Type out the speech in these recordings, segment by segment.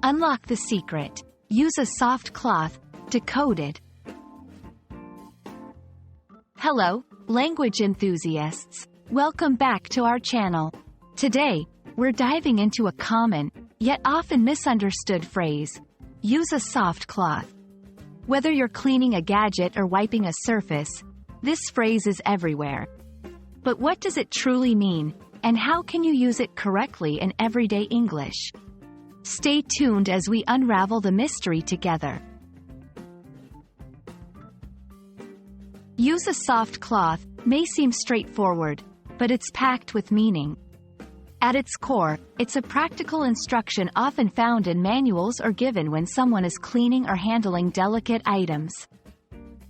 Unlock the secret. Use a soft cloth. Decoded. Hello, language enthusiasts. Welcome back to our channel. Today, we're diving into a common, yet often misunderstood phrase. Use a soft cloth. Whether you're cleaning a gadget or wiping a surface, this phrase is everywhere. But what does it truly mean, and how can you use it correctly in everyday English? Stay tuned as we unravel the mystery together. Use a soft cloth may seem straightforward, but it's packed with meaning. At its core, it's a practical instruction often found in manuals or given when someone is cleaning or handling delicate items.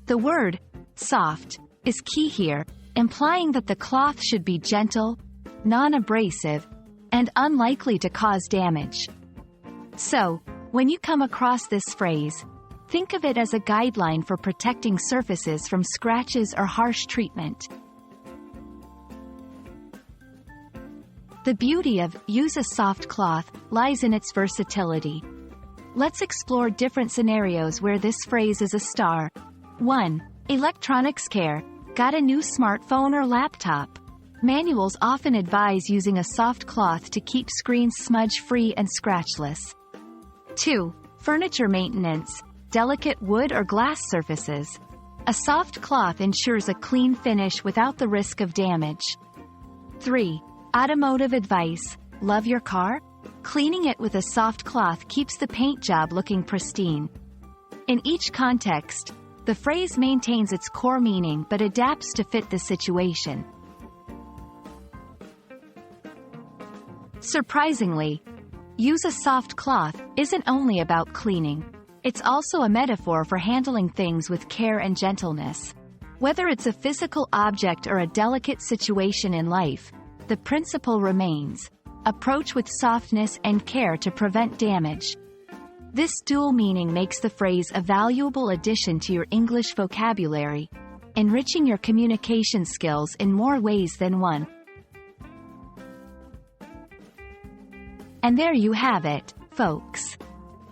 The word, soft, is key here, implying that the cloth should be gentle, non-abrasive, and unlikely to cause damage. So, when you come across this phrase, think of it as a guideline for protecting surfaces from scratches or harsh treatment. The beauty of use a soft cloth lies in its versatility. Let's explore different scenarios where this phrase is a star. 1. Electronics care. Got a new smartphone or laptop? Manuals often advise using a soft cloth to keep screens smudge-free and scratchless. 2. Furniture maintenance. Delicate wood or glass surfaces. A soft cloth ensures a clean finish without the risk of damage. 3. Automotive advice. Love your car? Cleaning it with a soft cloth keeps the paint job looking pristine. In each context, the phrase maintains its core meaning but adapts to fit the situation. Surprisingly, use a soft cloth isn't only about cleaning. It's also a metaphor for handling things with care and gentleness. Whether it's a physical object or a delicate situation in life, the principle remains. Approach with softness and care to prevent damage. This dual meaning makes the phrase a valuable addition to your English vocabulary, enriching your communication skills in more ways than one. And there you have it, folks.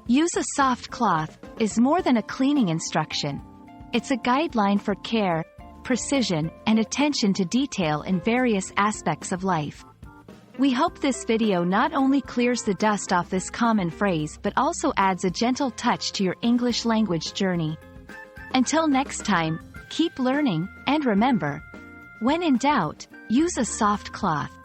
Use a soft cloth is more than a cleaning instruction. It's a guideline for care, precision, and attention to detail in various aspects of life. We hope this video not only clears the dust off this common phrase but also adds a gentle touch to your English language journey. Until next time, keep learning, and remember, when in doubt, use a soft cloth.